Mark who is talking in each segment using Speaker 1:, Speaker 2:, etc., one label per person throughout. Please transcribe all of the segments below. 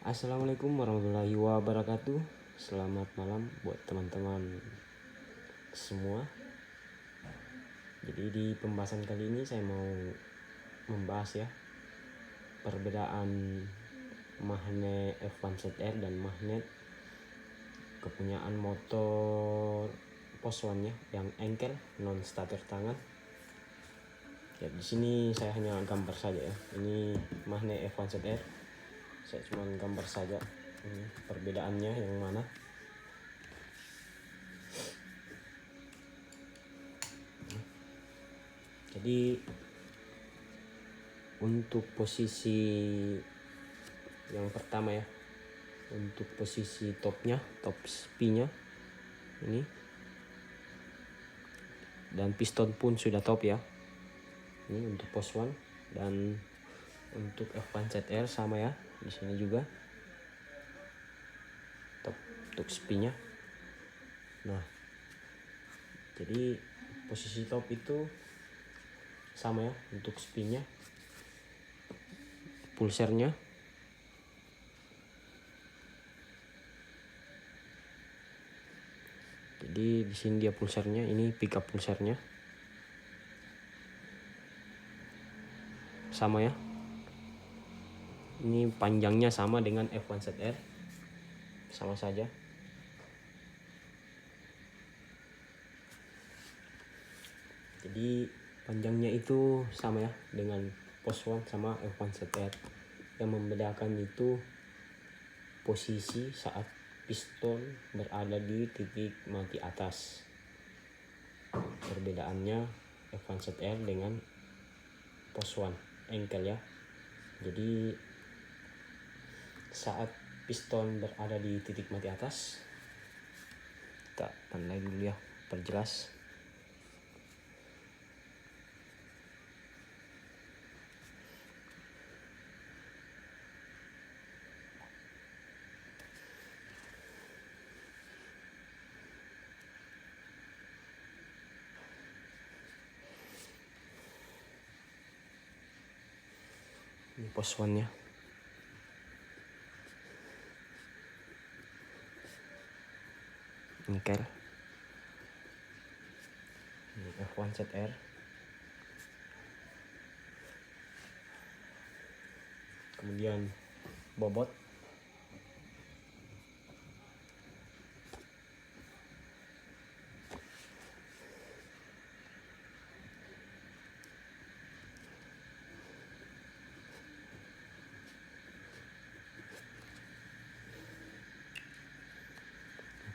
Speaker 1: Assalamualaikum warahmatullahi wabarakatuh. Selamat malam buat teman-teman semua. Jadi di pembahasan kali ini saya mau membahas ya perbedaan magnet F1ZR dan magnet kepunyaan motor Poswan ya, yang engkel non starter tangan. Ya, di sini saya hanya gambar saja ya. Ini magnet F1ZR. Saya cuma gambar saja ini perbedaannya yang mana. Jadi untuk posisi yang pertama ya, untuk posisi topnya, top spinnya ini, dan piston pun sudah top ya. Ini untuk Poswan, dan untuk F1ZR sama ya, di sini juga top untuk spinnya. Nah, jadi posisi top itu sama ya untuk spinnya, pulsernya. Jadi di sini dia pulsernya, ini pickup pulsernya sama ya. Ini panjangnya sama dengan F1ZR, sama saja. Jadi panjangnya itu sama ya dengan Poswan sama F1ZR. Yang membedakan itu posisi saat piston berada di titik mati atas. Perbedaannya F1ZR dengan Poswan engkel ya. Jadi saat piston berada di titik mati atas, kita tandai dulu ya, perjelas. Ini Poswannya. Engkel. Ini F1ZR. Kemudian bobot.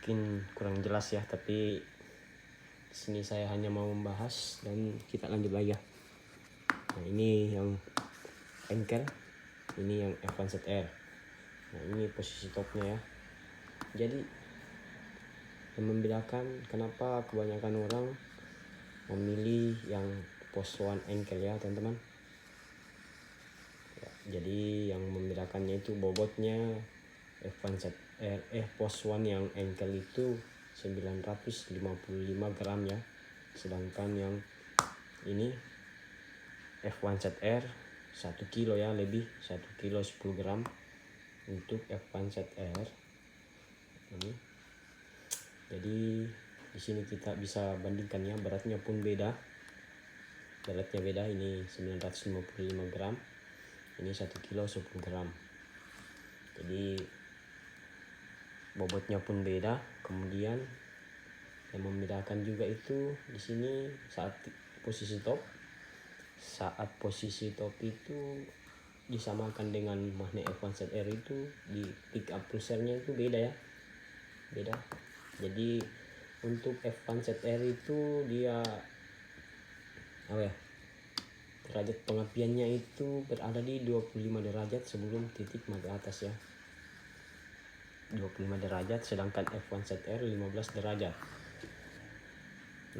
Speaker 1: Mungkin kurang jelas ya, tapi di sini saya hanya mau membahas dan kita lanjut lagi ya. Nah, ini yang engkel, ini yang F1ZR. Nah, ini posisi topnya ya. Jadi yang membedakan kenapa kebanyakan orang memilih yang Poswan engkel ya teman-teman. Ya, jadi yang membedakannya itu bobotnya F1ZR Poswan yang engkel itu 955 gram ya. Sedangkan yang ini F1ZR 1 kilo ya, lebih 1 kilo 10 gram untuk F1ZR ini. Jadi di sini kita bisa bandingkan ya, beratnya pun beda. Beratnya beda, ini 955 gram, ini 1 kilo 10 gram. Jadi bobotnya pun beda. Kemudian yang membedakan juga itu di sini saat posisi top. Saat posisi top itu disamakan dengan magnet F1ZR itu di pick up pulsernya itu beda ya. Beda. Jadi untuk F1ZR itu dia apa ya? Derajat pengapiannya itu berada di 25 derajat sebelum titik mati atas ya. 25 derajat, sedangkan F1ZR 15 derajat.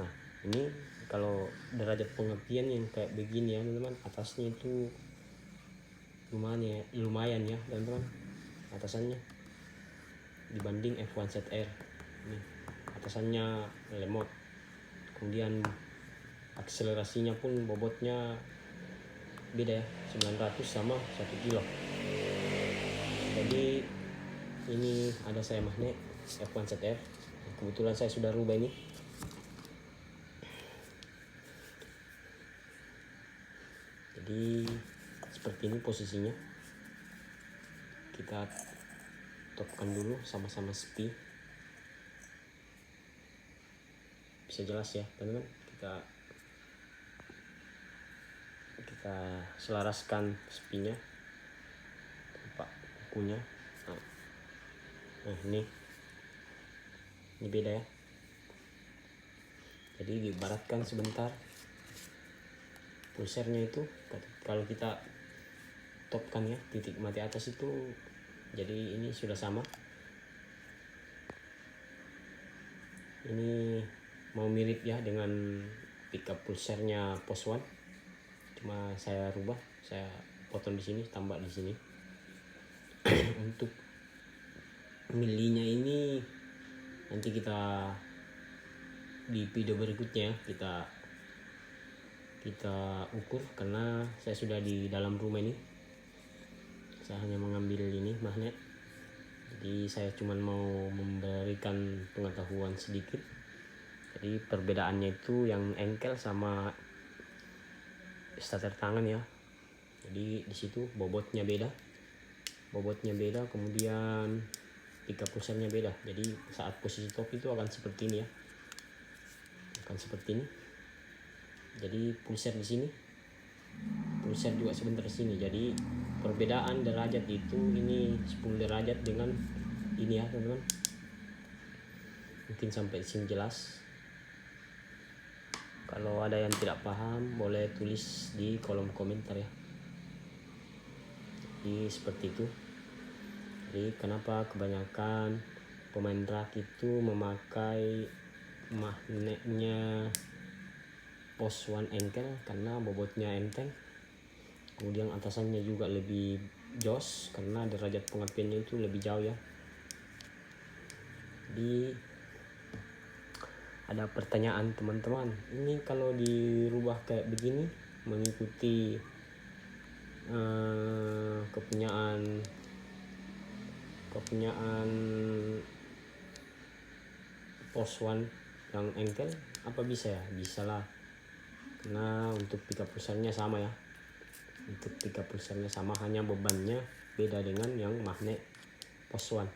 Speaker 1: Nah, ini kalau derajat pengapian yang kayak begini ya teman-teman, atasnya itu lumayan ya teman-teman, atasannya dibanding F1ZR. Ini atasannya lemot. Kemudian akselerasinya pun bobotnya beda ya, 900 sama 1 kilo. Jadi ini ada saya magnet F1ZR, kebetulan saya sudah rubah ini. Jadi seperti ini posisinya. Kita topkan dulu sama-sama sepi. Bisa jelas ya teman-teman. Kita selaraskan sepinya, tampak kukunya. Nah ini beda ya. Jadi diibaratkan sebentar, pulsernya itu kalau kita topkan ya, titik mati atas itu, jadi ini sudah sama. Ini mau mirip ya dengan pickup pulsernya Post One, cuma saya rubah, saya potong di sini, tambah di sini. Untuk milinya ini nanti kita di video berikutnya kita ukur, karena saya sudah di dalam rumah ini. Saya hanya mengambil ini magnet, jadi saya cuma mau memberikan pengetahuan sedikit. Jadi perbedaannya itu yang engkel sama starter tangan ya. Jadi di situ bobotnya beda, kemudian pickup pulsernya beda. Jadi saat posisi top itu akan seperti ini ya, akan seperti ini. Jadi pulser di sini, pulser juga sebentar di sini. Jadi perbedaan derajat itu ini 10 derajat dengan ini ya teman-teman. Mungkin sampai di sini jelas. Kalau ada yang tidak paham boleh tulis di kolom komentar ya. Jadi seperti itu. Jadi kenapa kebanyakan pemain rak itu memakai magnetnya Post One engkel, karena bobotnya enteng, kemudian atasannya juga lebih jos karena derajat pengapiannya itu lebih jauh ya. Jadi ada pertanyaan teman-teman, ini kalau dirubah kayak begini mengikuti kepunyaan Post One yang engkel, apa bisa ya? Bisa lah, karena untuk pickup pulsernya sama ya. Untuk pickup pulsernya sama, hanya bebannya beda dengan yang magnet Post One.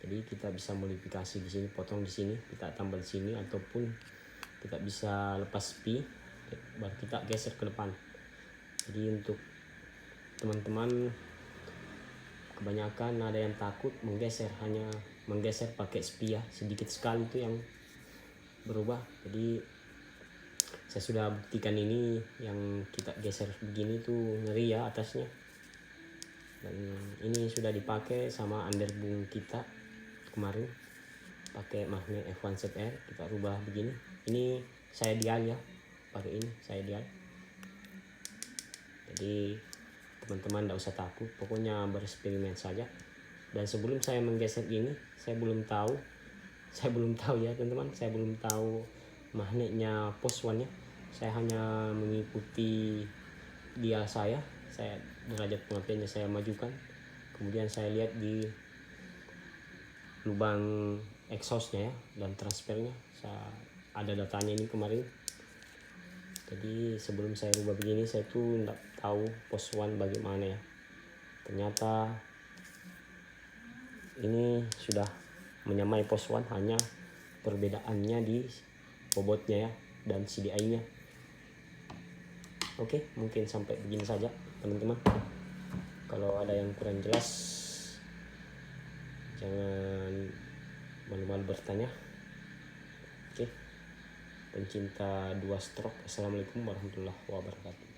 Speaker 1: Jadi kita bisa modifikasi di sini, potong di sini, kita tambah di sini, ataupun kita bisa lepas spi, baru kita geser ke depan. Jadi untuk teman-teman kebanyakan ada yang takut menggeser, hanya menggeser pakai spi ya, sedikit sekali itu yang berubah. Jadi saya sudah buktikan ini, yang kita geser begini tuh ngeri ya atasnya. Dan ini sudah dipakai sama underbung kita kemarin, pakai magnet F1ZR, kita rubah begini. Ini saya dial ya, pakai ini saya dial. Jadi teman-teman tidak usah takut, pokoknya bereksperimen saja. Dan sebelum saya menggeser ini, saya belum tahu ya teman-teman, saya belum tahu magnetnya Post One ya. Saya hanya mengikuti dial saya derajat pengapiannya saya majukan, kemudian saya lihat di lubang exhaustnya ya dan transfernya, ada datanya ini kemarin. Jadi sebelum saya rubah begini, saya tuh tidak tahu Post One bagaimana ya. Ternyata ini sudah menyamai Post One, hanya perbedaannya di bobotnya ya dan CDI-nya. Oke, mungkin sampai begini saja teman-teman. Kalau ada yang kurang jelas, jangan malu-malu bertanya. Oke, pencinta 2 stroke, assalamualaikum warahmatullahi wabarakatuh.